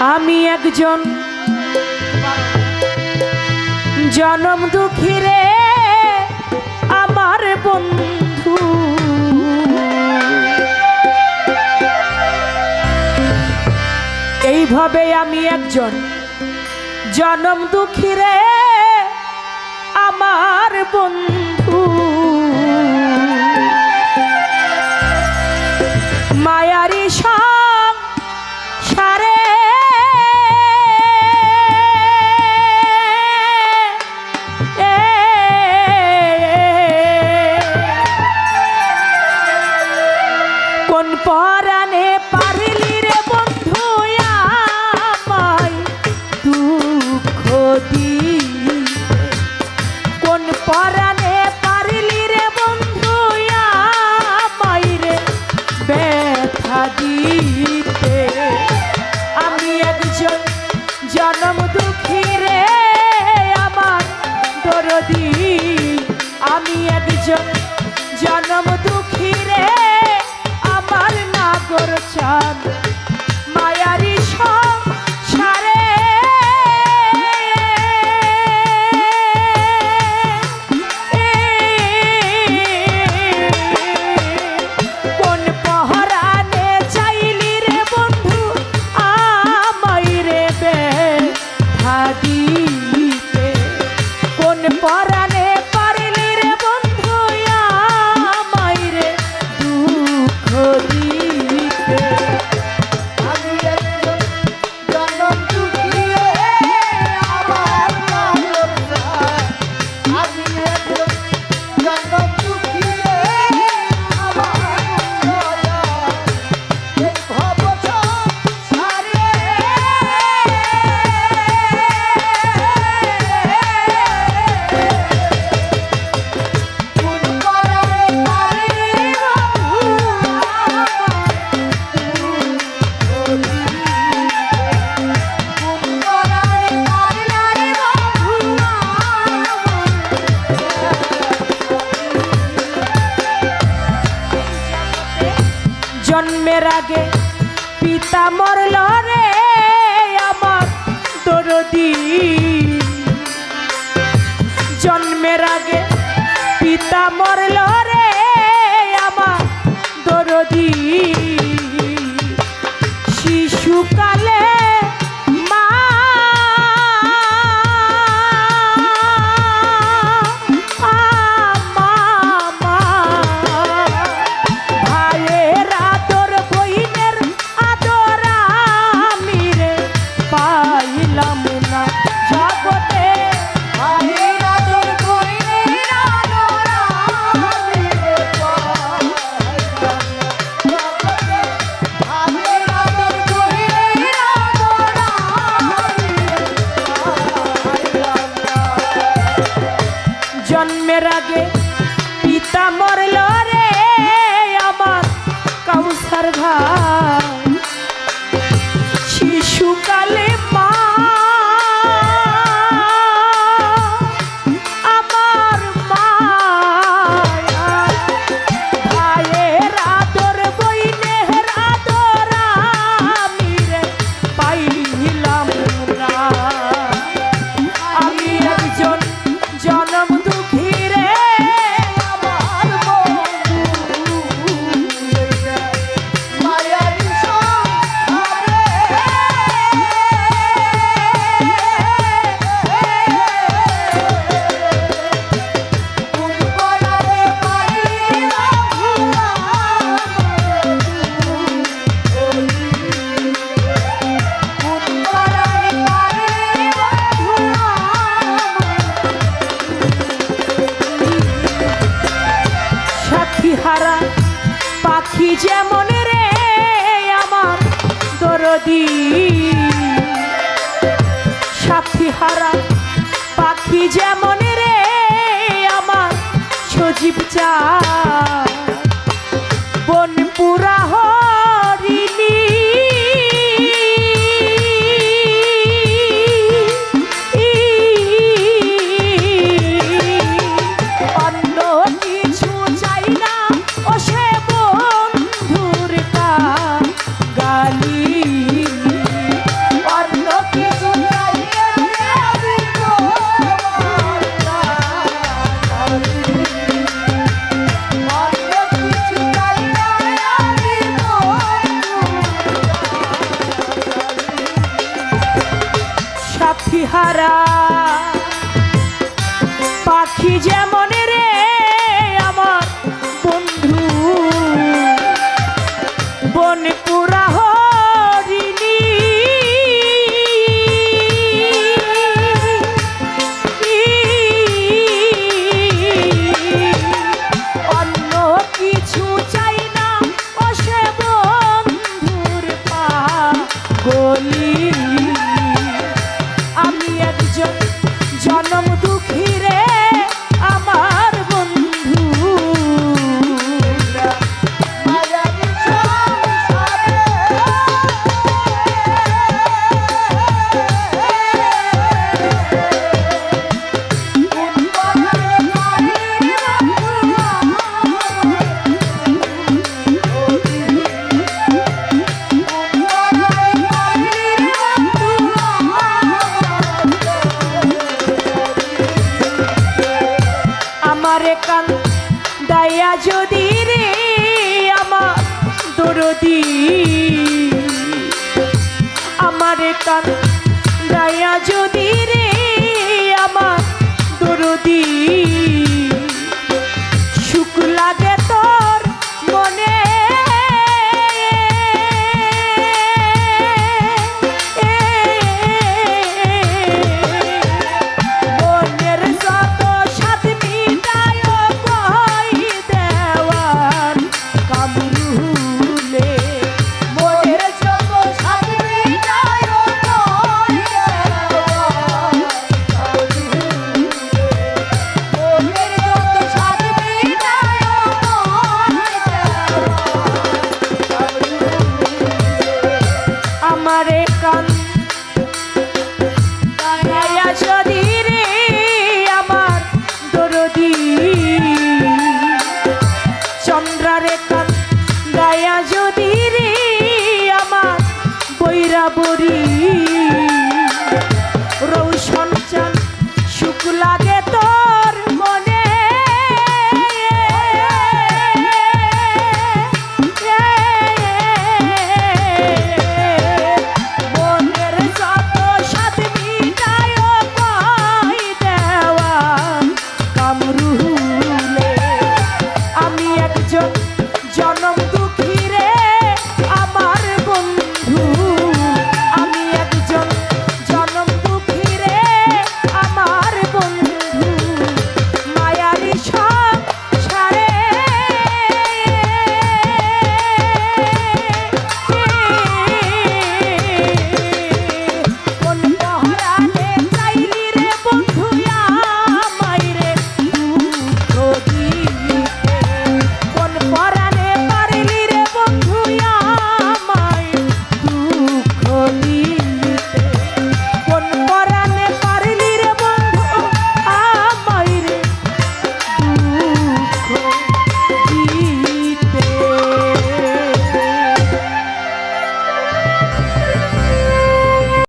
আমি একজন জনম দুঃখী রে আমার বন্ধু, এইভাবে আমি একজন জনম দুঃখী রে আমার বন্ধু। মায়ারি সংসারে কোন পরাণে পারলি রে বন্ধু আমায় দুঃখ দিতে, কোন পরাণে পারলি রে বন্ধু আমায় রে ব্যথা দিতে। আমি একজন জনম দুঃখী রে আমার দরদি, আমি একজন জনম দুঃখী রে আমার নাগর চাঁদ। মায়ারি সংসারে কোন পহরানে চাইলি রে বন্ধু আমায় রে ব্যথা দিতে, কোন পরাণে পারলি রে বন্ধু আমায় রে দুঃখ দিতে। আমি একজন জনম দুঃখী রে আমার নাগর চাঁদ, আমি একজন জনম দুঃখী রে আমার দয়া। এই ভব সংসারে কোন পরাণে পারলি জন্মের আগে পিতা মরল রে আমার দরদি, জন্মের আগে পিতা মরল রে আমার দরদি। শিশুকালে মা ভাইয়ের আদর বইনের আদর আমি রে পাইলাম না জগতে, ভাইয়ের আদর বইনের আদর আমি রে পাইলাম না জগতে, ভাইয়ের আদর বইনের আদর আমি রে পাইলাম না। জন্মের আগে পিতা মরল রে আমার কাউসার ভাই, শিশুকালে মা আমার মায়া, ভাইয়ের আদর বইনের আদর আমি রে পাইলাম না। আমি একজন জনম দুঃখী রে আমার বন্ধু, মায়ারি সংসারে কোন পরাণে পারলি কোন পরাণে পারলি সাথী হারা পাখি যেমন রে আমার দরদি, সাথী হারা পাখি যেমন রে আমার সজীব চাঁদ। বনপুরা হরিণী অন্য কিছু চাই না ও সে বন্ধুর গালি, পাখি হারা পাখি যেমন রে আমার বন্ধু বন পুরা হরিণী অন্য কিছু চাই না ও সে বন্ধুর পাগলি আমি একজন জনম দুঃখী রে আমার বন্ধু আমারে কান দায়া যদি রে আমার দরদি আমারে কান দায়া যদি